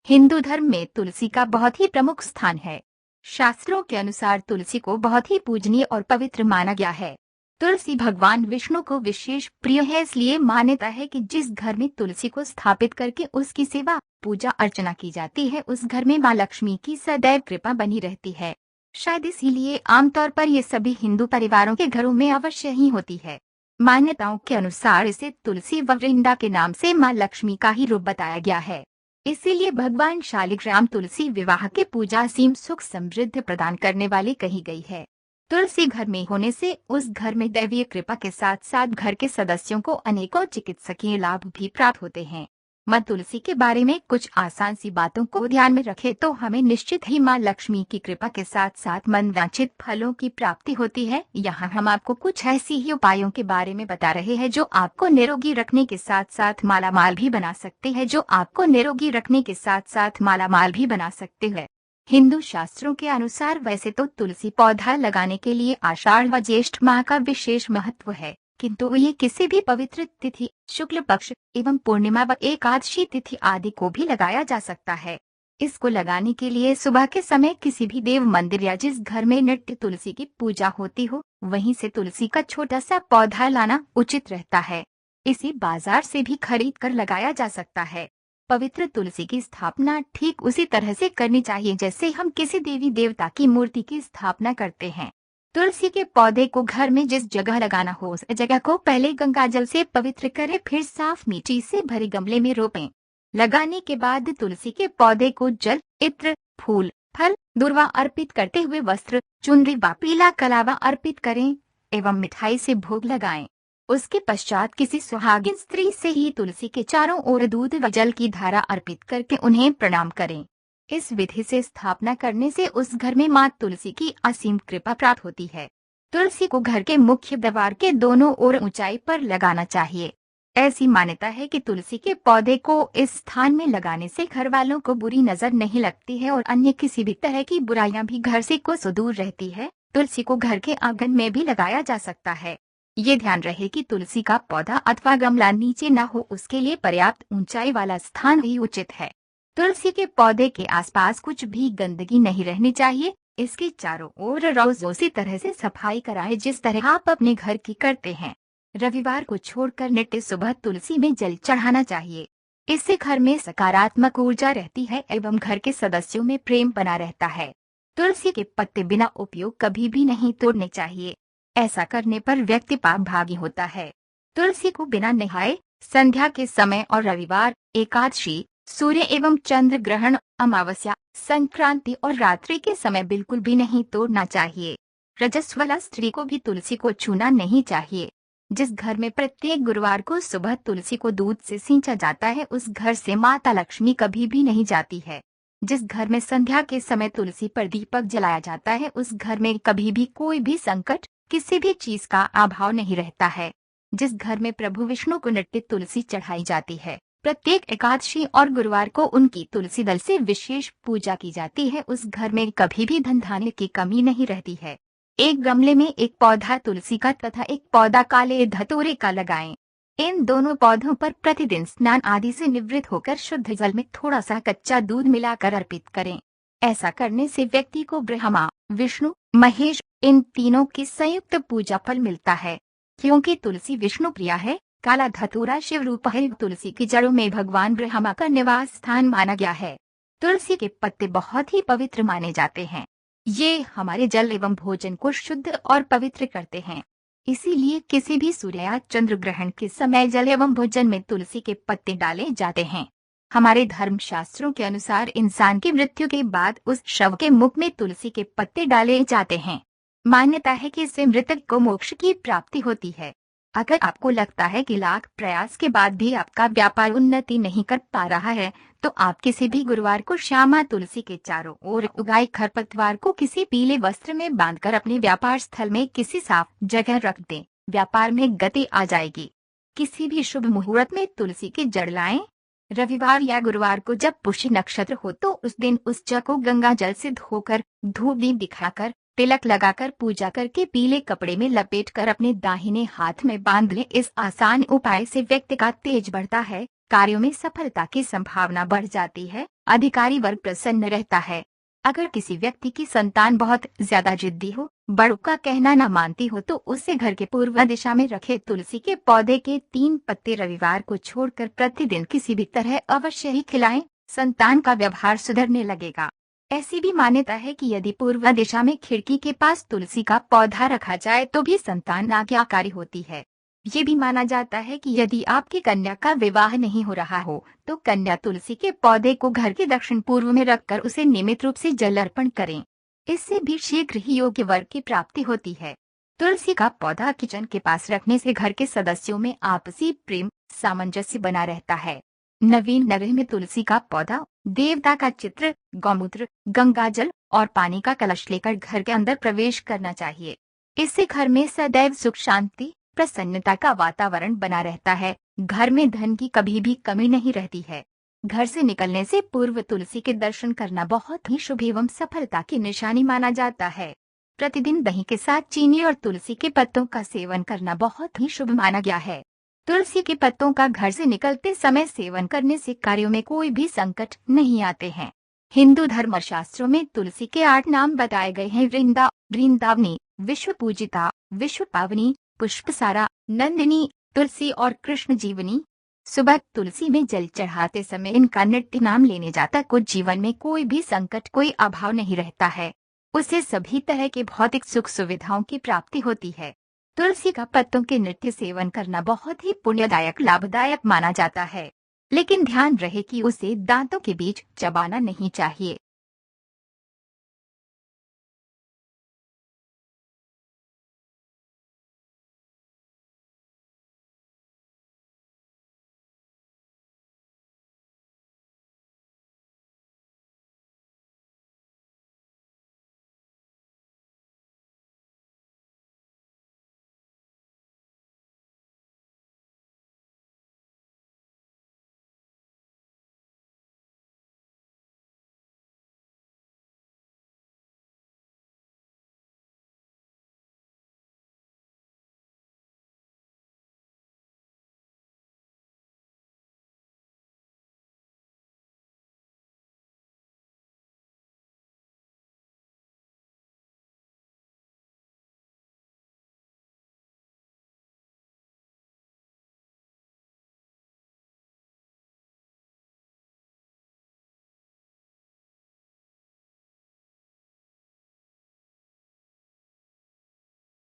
हिंदू धर्म में तुलसी का बहुत ही प्रमुख स्थान है। शास्त्रों के अनुसार तुलसी को बहुत ही पूजनीय और पवित्र माना गया है। तुलसी भगवान विष्णु को विशेष प्रिय है, इसलिए मान्यता है कि जिस घर में तुलसी को स्थापित करके उसकी सेवा पूजा अर्चना की जाती है, उस घर में माँ लक्ष्मी की सदैव कृपा बनी रहती है। शायद इसीलिए आमतौर पर ये सभी हिंदू परिवारों के घरों में अवश्य ही होती है। मान्यताओं के अनुसार इसे तुलसी वृंदा के नाम से माँ लक्ष्मी का ही रूप बताया गया है। इसीलिए भगवान शालिग्राम तुलसी विवाह के पूजा सीम सुख समृद्धि प्रदान करने वाली कही गई है। तुलसी घर में होने से उस घर में दैवीय कृपा के साथ साथ घर के सदस्यों को अनेकों चिकित्सकीय लाभ भी प्राप्त होते हैं। माँ तुलसी के बारे में कुछ आसान सी बातों को ध्यान में रखें तो हमें निश्चित ही माँ लक्ष्मी की कृपा के साथ साथ मनवांछित फलों की प्राप्ति होती है। यहाँ हम आपको कुछ ऐसी ही उपायों के बारे में बता रहे हैं जो आपको निरोगी रखने के साथ साथ मालामाल भी बना सकते हैं। हिंदू शास्त्रों के अनुसार वैसे तो तुलसी पौधा लगाने के लिए आषाढ़ व ज्येष्ठ माह का विशेष महत्व है, किंतु ये किसी भी पवित्र तिथि, शुक्ल पक्ष एवं पूर्णिमा व एकादशी तिथि आदि को भी लगाया जा सकता है। इसको लगाने के लिए सुबह के समय किसी भी देव मंदिर या जिस घर में नित्य तुलसी की पूजा होती हो, वहीं से तुलसी का छोटा सा पौधा लाना उचित रहता है। इसे बाजार से भी खरीद कर लगाया जा सकता है। पवित्र तुलसी की स्थापना ठीक उसी तरह से करनी चाहिए जैसे हम किसी देवी देवता की मूर्ति की स्थापना करते हैं। तुलसी के पौधे को घर में जिस जगह लगाना हो उस जगह को पहले गंगा जल से पवित्र करें, फिर साफ मिट्टी से भरे गमले में रोपें। लगाने के बाद तुलसी के पौधे को जल, इत्र, फूल, फल, दूर्वा अर्पित करते हुए वस्त्र, चुनरी व पीला कलावा अर्पित करें एवं मिठाई से भोग लगाएं। उसके पश्चात किसी सुहागिन स्त्री से ही तुलसी के चारों ओर दूध व जल की धारा अर्पित करके उन्हें प्रणाम करें। इस विधि से स्थापना करने से उस घर में माँ तुलसी की असीम कृपा प्राप्त होती है। तुलसी को घर के मुख्य द्वार के दोनों ओर ऊंचाई पर लगाना चाहिए। ऐसी मान्यता है कि तुलसी के पौधे को इस स्थान में लगाने से घर वालों को बुरी नजर नहीं लगती है और अन्य किसी भी तरह की बुराइयां भी घर से कोसों दूर रहती है। तुलसी को घर के आंगन में भी लगाया जा सकता है। ये ध्यान रहे कि तुलसी का पौधा अथवा गमला नीचे न हो, उसके लिए पर्याप्त ऊंचाई वाला स्थान ही उचित है। तुलसी के पौधे के आसपास कुछ भी गंदगी नहीं रहनी चाहिए। इसके चारों ओर रोज उसी तरह से सफाई कराएं जिस तरह आप अपने घर की करते हैं। रविवार को छोड़कर नित्य सुबह तुलसी में जल चढ़ाना चाहिए। इससे घर में सकारात्मक ऊर्जा रहती है एवं घर के सदस्यों में प्रेम बना रहता है। तुलसी के पत्ते बिना उपयोग कभी भी नहीं तोड़ने चाहिए। ऐसा करने पर व्यक्ति पाप भागी होता है। तुलसी को बिना नहाए संध्या के समय और रविवार, एकादशी, सूर्य एवं चंद्र ग्रहण, अमावस्या, संक्रांति और रात्रि के समय बिल्कुल भी नहीं तोड़ना चाहिए। रजस्वला स्त्री को भी तुलसी को छूना नहीं चाहिए। जिस घर में प्रत्येक गुरुवार को सुबह तुलसी को दूध से सींचा जाता है, उस घर से माता लक्ष्मी कभी भी नहीं जाती है। जिस घर में संध्या के समय तुलसी पर दीपक जलाया जाता है, उस घर में कभी भी कोई भी संकट, किसी भी चीज का अभाव नहीं रहता है। जिस घर में प्रभु विष्णु को नित्य तुलसी चढ़ाई जाती है, प्रत्येक एकादशी और गुरुवार को उनकी तुलसी दल से विशेष पूजा की जाती है, उस घर में कभी भी धन धान्य की कमी नहीं रहती है। एक गमले में एक पौधा तुलसी का तथा एक पौधा काले धतूरे का लगाएं। इन दोनों पौधों पर प्रतिदिन स्नान आदि से निवृत्त होकर शुद्ध जल में थोड़ा सा कच्चा दूध मिलाकर अर्पित करें। ऐसा करने से व्यक्ति को ब्रह्मा, विष्णु, महेश इन तीनों की संयुक्त पूजा फल मिलता है। क्योंकि तुलसी विष्णु प्रिया है, काला धतूरा शिव रूप है। तुलसी की जड़ों में भगवान ब्रह्मा का निवास स्थान माना गया है। तुलसी के पत्ते बहुत ही पवित्र माने जाते हैं। ये हमारे जल एवं भोजन को शुद्ध और पवित्र करते हैं। इसीलिए किसी भी सूर्य या चंद्र ग्रहण के समय जल एवं भोजन में तुलसी के पत्ते डाले जाते हैं। हमारे धर्म शास्त्रों के अनुसार इंसान की मृत्यु के बाद उस शव के मुख में तुलसी के पत्ते डाले जाते हैं। मान्यता है कि इससे मृतक को मोक्ष की प्राप्ति होती है। अगर आपको लगता है कि लाख प्रयास के बाद भी आपका व्यापार उन्नति नहीं कर पा रहा है, तो आप किसी भी गुरुवार को श्यामा तुलसी के चारों ओर उगाए खरपतवार को किसी पीले वस्त्र में बांधकर अपने व्यापार स्थल में किसी साफ जगह रख दें। व्यापार में गति आ जाएगी। किसी भी शुभ मुहूर्त में तुलसी की जड़ लाएं। रविवार या गुरुवार को जब पुष्य नक्षत्र हो तो उस दिन उस जड़ को गंगा जल से धोकर, धूप दीप दिखाकर, तिलक लगाकर, पूजा करके पीले कपड़े में लपेटकर अपने दाहिने हाथ में बांध लें। इस आसान उपाय से व्यक्ति का तेज बढ़ता है, कार्यों में सफलता की संभावना बढ़ जाती है। अधिकारी वर्ग प्रसन्न रहता है। अगर किसी व्यक्ति की संतान बहुत ज्यादा जिद्दी हो, बड़ों का कहना न मानती हो, तो उसे घर के पूर्व दिशा में रखे तुलसी के पौधे के 3 पत्ते रविवार को छोड़कर प्रतिदिन किसी भी तरह अवश्य ही खिलाएं। संतान का व्यवहार सुधरने लगेगा। ऐसी भी मान्यता है कि यदि पूर्व दिशा में खिड़की के पास तुलसी का पौधा रखा जाए तो भी संतान आज्ञाकारी होती है। ये भी माना जाता है कि यदि आपकी कन्या का विवाह नहीं हो रहा हो, तो कन्या तुलसी के पौधे को घर के दक्षिण पूर्व में रखकर उसे नियमित रूप से जल अर्पण करें। इससे भी शीघ्र ही योग्य वर की प्राप्ति होती है। तुलसी का पौधा किचन के पास रखने से घर के सदस्यों में आपसी प्रेम सामंजस्य बना रहता है। नवीन नगरी में तुलसी का पौधा, देवता का चित्र, गौमूत्र, गंगा जल और पानी का कलश लेकर घर के अंदर प्रवेश करना चाहिए। इससे घर में सदैव सुख शांति प्रसन्नता का वातावरण बना रहता है। घर में धन की कभी भी कमी नहीं रहती है। घर से निकलने से पूर्व तुलसी के दर्शन करना बहुत ही शुभ एवं सफलता की निशानी माना जाता है। प्रतिदिन दही के साथ चीनी और तुलसी के पत्तों का सेवन करना बहुत ही शुभ माना गया है। तुलसी के पत्तों का घर से निकलते समय सेवन करने से कार्यों में कोई भी संकट नहीं आते हैं। हिंदू धर्मशास्त्रों में तुलसी के 8 नाम बताए गए हैं। वृंदावनी, विश्व पूजिता, विश्व पावनी, पुष्पसारा, नंदिनी, तुलसी और कृष्ण जीवनी। सुबह तुलसी में जल चढ़ाते समय इनका नित्य नाम लेने जाता को जीवन में कोई भी संकट कोई अभाव नहीं रहता है। उसे सभी तरह के भौतिक सुख सुविधाओं की प्राप्ति होती है। तुलसी का पत्तों के नित्य सेवन करना बहुत ही पुण्यदायक लाभदायक माना जाता है। लेकिन ध्यान रहे कि उसे दांतों के बीच चबाना नहीं चाहिए।